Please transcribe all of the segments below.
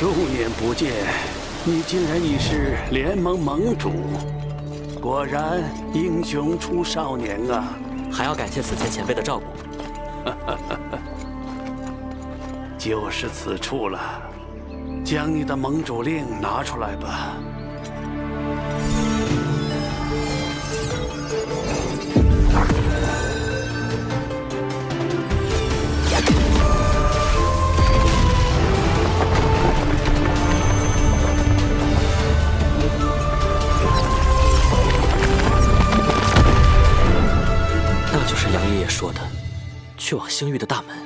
数年不见，你竟然已是联盟盟主，果然英雄出少年啊！还要感谢此前前辈的照顾。就是此处了，将你的盟主令拿出来吧。那就是杨爷爷说的，去往星域的大门。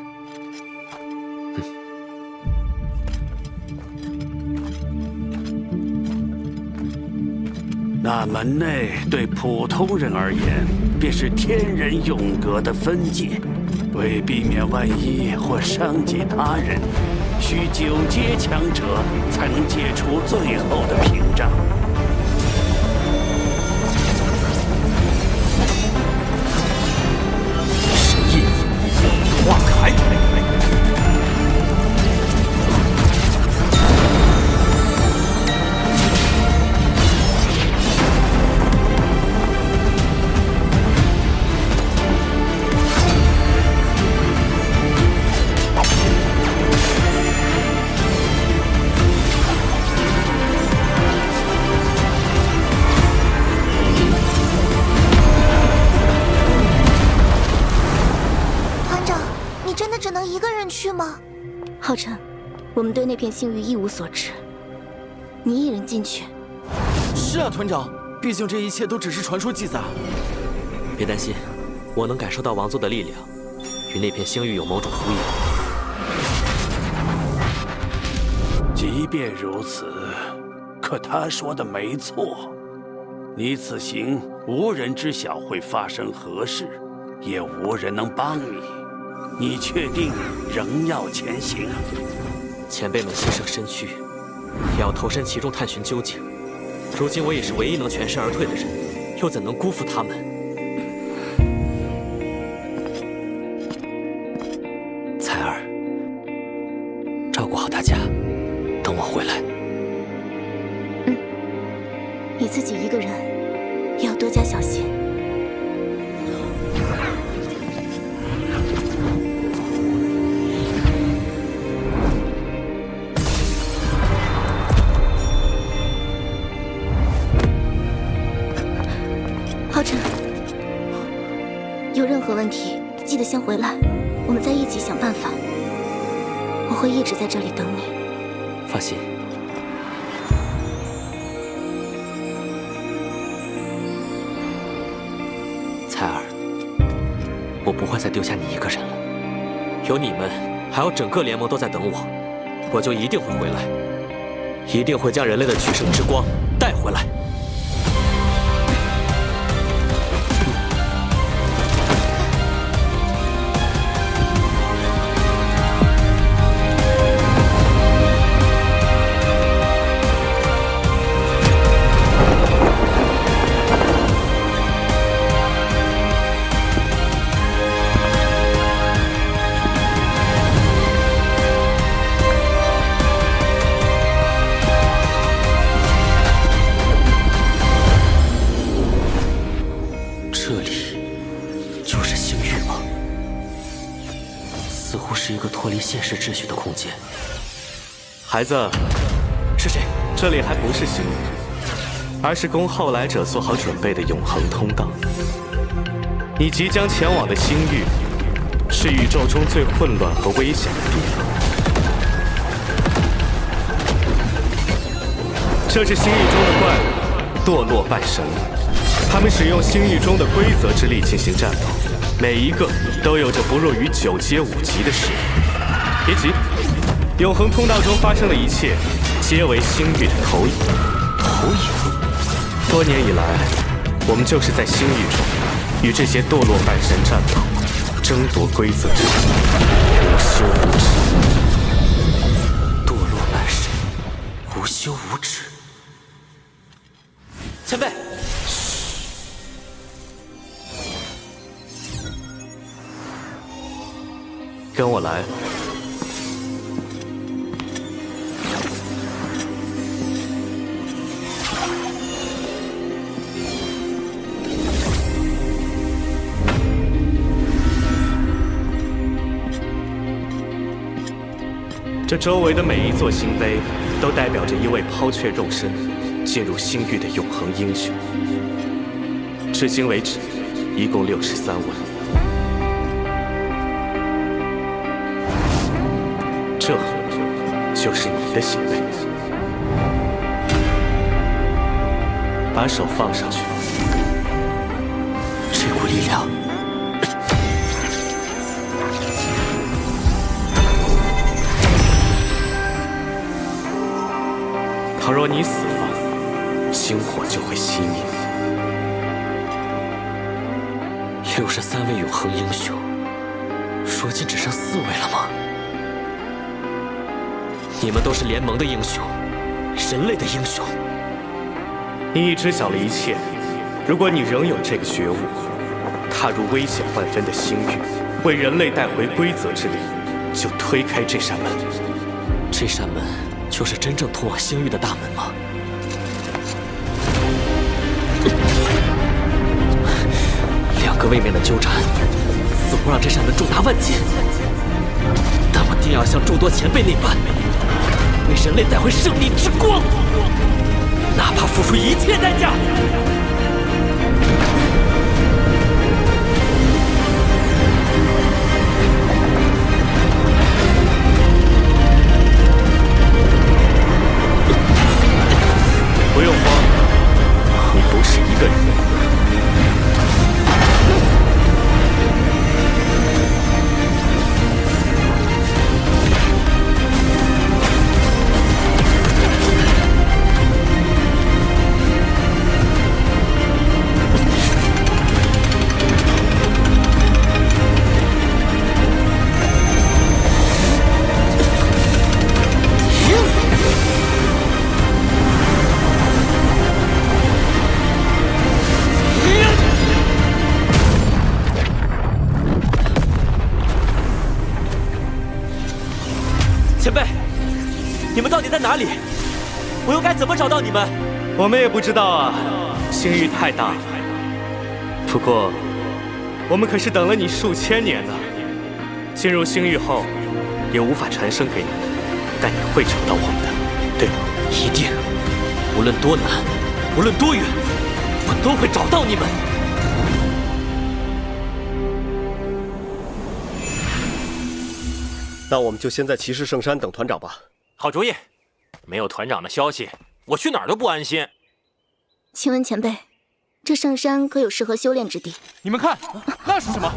那门内对普通人而言，便是天人永隔的分界。为避免万一或伤及他人，需9阶强者才能解除最后的屏障。神印，化铠。只能一个人去吗？浩辰，我们对那片星域一无所知，你一人进去。是啊，团长，毕竟这一切都只是传说记载。别担心，我能感受到王座的力量，与那片星域有某种呼应。即便如此，可他说的没错，你此行无人知晓会发生何事，也无人能帮你。你确定仍要前行？前辈们牺牲身躯，也要投身其中探寻究竟。如今我也是唯一能全身而退的人，又怎能辜负他们？彩儿，照顾好大家，等我回来。你自己一个人也要多加小心。浩辰，有任何问题记得先回来，我们再一起想办法。我会一直在这里等你。放心。彩儿，我不会再丢下你一个人了。有你们，还有整个联盟都在等我，我就一定会回来，一定会将人类的取胜之光带回来。这里就是星域吗？似乎是一个脱离现实秩序的空间。孩子，是谁？这里还不是星域，而是供后来者做好准备的永恒通道。你即将前往的星域，是宇宙中最混乱和危险的地方。这是星域中的怪物，堕落半神。他们使用星域中的规则之力进行战斗，每一个都有着不弱于9阶5级的实力。别急，永恒通道中发生的一切，皆为星域的投影。投影。多年以来，我们就是在星域中与这些堕落半神战斗，争夺规则之力，无休无止。堕落半神，无休无止。前辈。跟我来。这周围的每一座星碑，都代表着一位抛却肉身，进入星域的永恒英雄。至今为止，一共63位。这就是你的星碑。把手放上去。这股力量，倘若你死了，星火就会熄灭。63位永恒英雄，如今只剩4位了吗？你们都是联盟的英雄，人类的英雄。你已知晓了一切，如果你仍有这个觉悟，踏入危险万分的星域，为人类带回规则之力，就推开这扇门。这扇门就是真正通往星域的大门吗？2个位面的纠缠，似乎让这扇门重达万斤。但我定要像众多前辈那般，为人类带回胜利之光，哪怕付出一切代价。不用慌，你不是一个人。前辈，你们到底在哪里？我又该怎么找到你们？我们也不知道啊，星域太大了。不过，我们可是等了你数千年呢。进入星域后，也无法传声给你，但你会找到我们的，对吗？一定，无论多难，无论多远，我都会找到你们。那我们就先在骑士圣山等团长吧。好主意，没有团长的消息，我去哪儿都不安心。请问前辈，这圣山可有适合修炼之地？你们看，那是什么？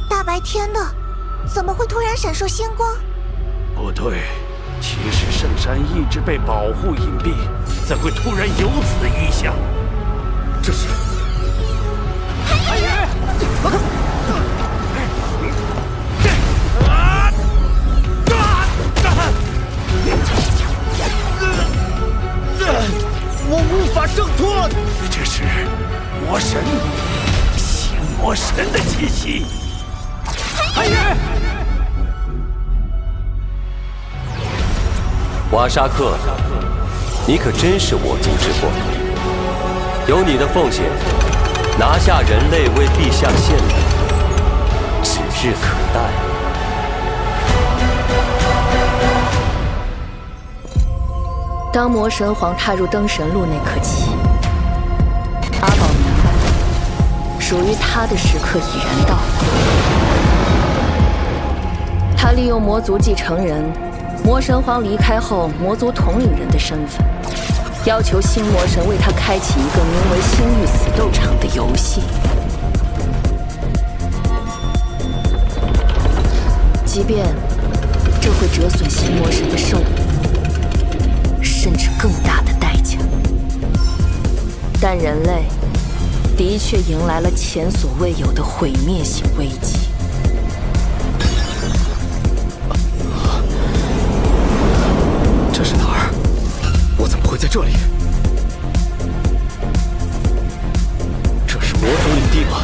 大白天的，怎么会突然闪烁星光？不对，骑士圣山一直被保护隐蔽，怎会突然有此异象？这是阿宇！我无法挣脱。这是魔神，星魔神的气息。阿宇！瓦沙克，你可真是我族之光。有你的奉献，拿下人类为陛下献礼，指日可待。当魔神皇踏入灯神路那刻起，阿宝明白，属于他的时刻已然到来。他利用魔族继承人、魔神皇离开后魔族统领人的身份，要求新魔神为他开启一个名为星域死斗场的游戏。即便这会折损新魔神的寿命，甚至更大的代价，但人类的确迎来了前所未有的毁灭性危机。这是哪儿？我怎么会在这里？这是魔族领地吗？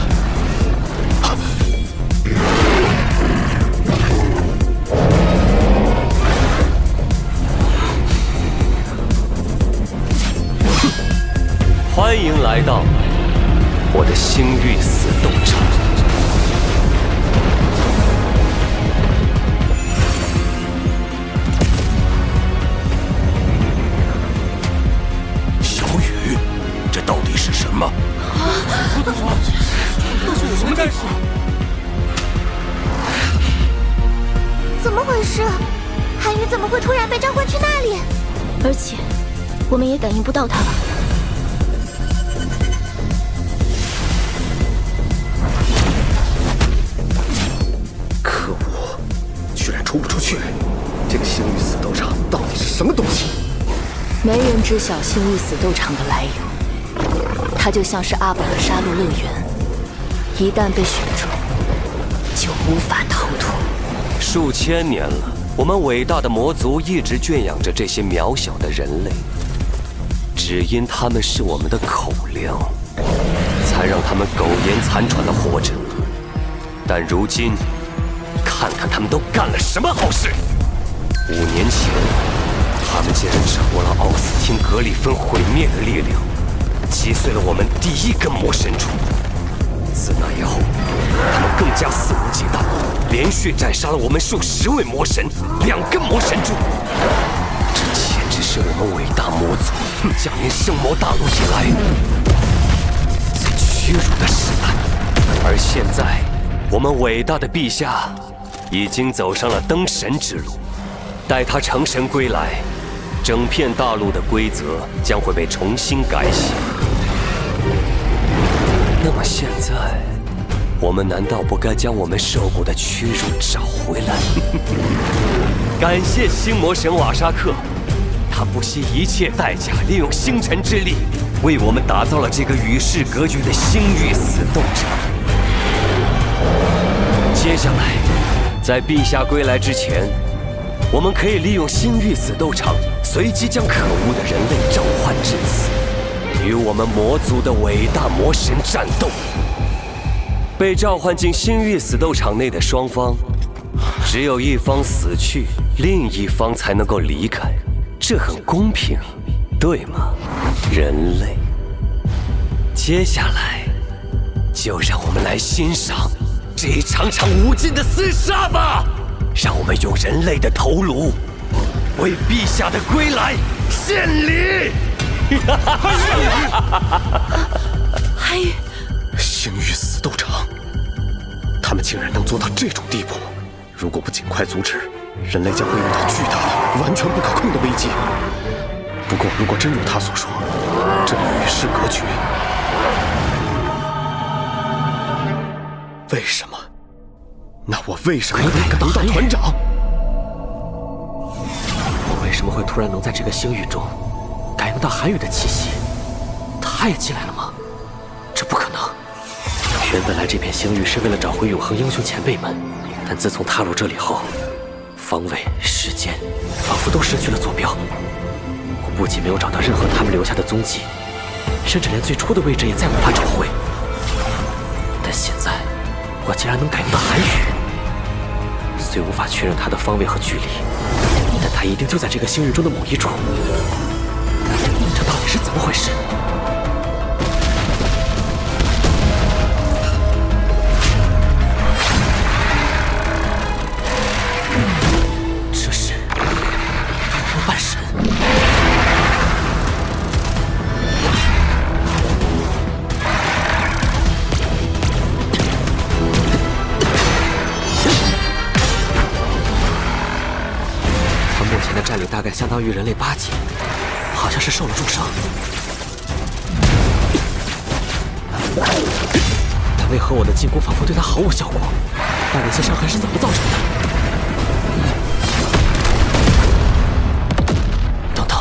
欢迎来到我的星域死斗场。吗？到底有什么战事？怎么回事？韩宇怎么会突然被召唤去那里？而且，我们也感应不到他了。可恶，居然出不出去！这个星域死斗场到底是什么东西？没人知晓星域死斗场的来由，它就像是阿宝的杀戮乐园，一旦被选中，就无法逃脱。数千年了，我们伟大的魔族一直圈养着这些渺小的人类，只因他们是我们的口粮，才让他们苟延残喘地活着。但如今，看看他们都干了什么好事！5年前，他们竟然掌握了奥斯汀格里芬毁灭的力量，击碎了我们第1根魔神柱。自那以后，他们更加肆无忌惮，连续斩杀了我们数10位魔神，2根魔神柱。这简直是我们伟大魔族降临圣魔大陆以来最屈辱的时代。而现在，我们伟大的陛下已经走上了登神之路。待他成神归来，整片大陆的规则将会被重新改写。那么现在，我们难道不该将我们受过的屈辱找回来？感谢星魔神瓦沙克，他不惜一切代价，利用星辰之力，为我们打造了这个与世隔绝的星域死斗场。接下来，在陛下归来之前，我们可以利用星域死斗场，随机将可恶的人类召唤至此，与我们魔族的伟大魔神战斗。被召唤进星域死斗场内的双方，只有一方死去，另一方才能够离开，这很公平，对吗，人类？接下来，就让我们来欣赏这一场场无尽的厮杀吧！让我们用人类的头颅，为陛下的归来献礼！韩宇，星域死斗场，他们竟然能做到这种地步！如果不尽快阻止，人类将会遇到巨大的、完全不可控的危机。不过，如果真如他所说，这里与世隔绝，为什么？那我为什么能感应到团长？我为什么会突然能在这个星域中感应到韩宇的气息？他也进来了吗？这不可能！原本来这片星域是为了找回永恒英雄前辈们，但自从踏入这里后，方位、时间仿佛都失去了坐标。我不仅没有找到任何他们留下的踪迹，甚至连最初的位置也再无法找回。但现在，我竟然能感应到韩宇。虽无法确认他的方位和距离，但他一定就在这个星域中的某一处。这到底是怎么回事？这是夜半神。目前的战力大概相当于人类8级，好像是受了重伤。但为何我的进攻仿佛对他毫无效果？那些伤痕是怎么造成的？等等，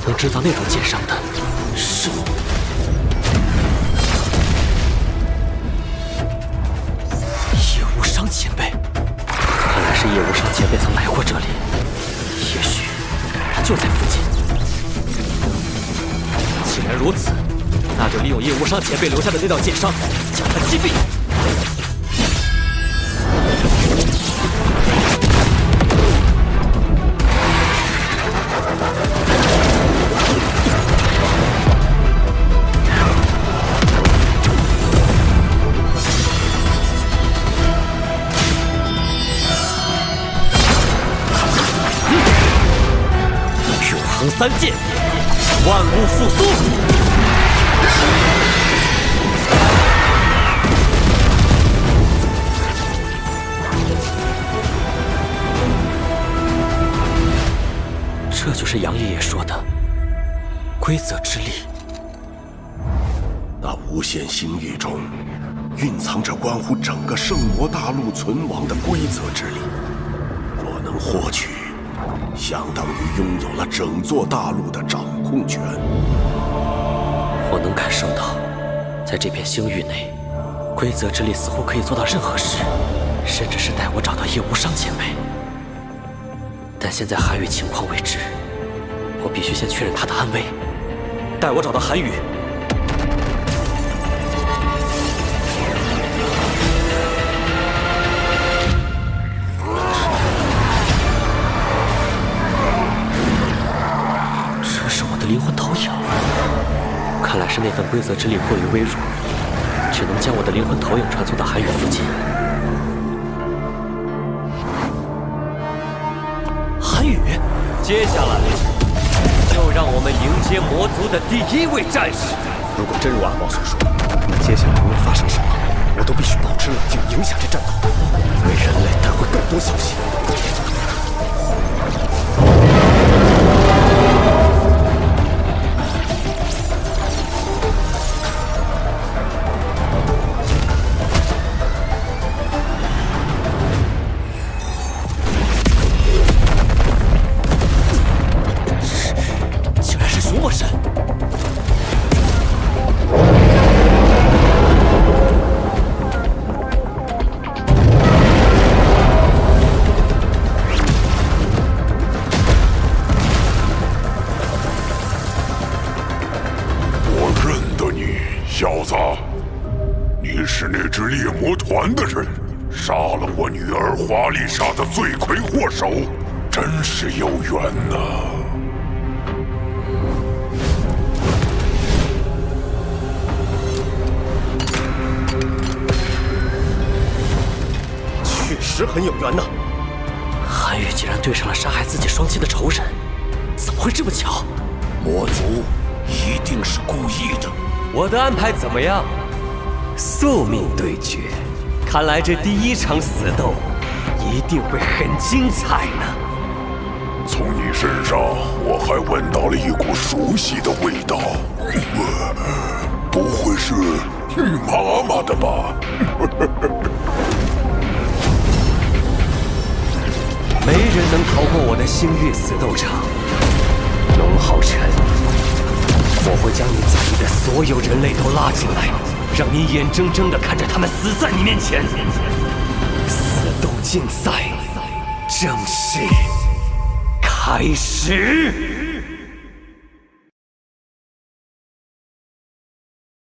能制造那种剑伤的是叶无伤前辈。看来是叶无伤前辈曾来过这里。也许他就在附近。既然如此，那就利用叶无伤前辈留下的那道剑伤，将他击毙。3剑，万物复苏。这就是杨爷爷说的规则之力。那无限星域中，蕴藏着关乎整个圣魔大陆存亡的规则之力。若能获取，相当于拥有了整座大陆的掌控权。我能感受到，在这片星域内，规则之力似乎可以做到任何事，甚至是带我找到叶无伤前辈。但现在韩宇情况未知，我必须先确认他的安危。带我找到韩宇。这是我的灵魂投影，看来是那份规则之力过于微弱，只能将我的灵魂投影传送到韩宇附近。韩宇，接下来就让我们迎接魔族的第1位战士。如果真如阿宝所说，那接下来无论发生什么，我都必须保持冷静，赢下这战斗，为人类带回更多消息。竟然是熊魔神！我认得你，小子，你是那支猎魔团的人，杀了我女儿华丽莎的罪魁祸首，真是有缘呐！确实很有缘呐！韩宇竟然对上了杀害自己双亲的仇人，怎么会这么巧？魔族一定是故意的。我的安排怎么样？宿命对决，看来这第1场死斗一定会很精彩呢。从你身上，我还闻到了一股熟悉的味道，不会是你妈妈的吧？没人能逃过我的星域死斗场。龙皓晨，我会将你在意的所有人类都拉进来，让你眼睁睁地看着他们死在你面前。死斗竞赛正式开始。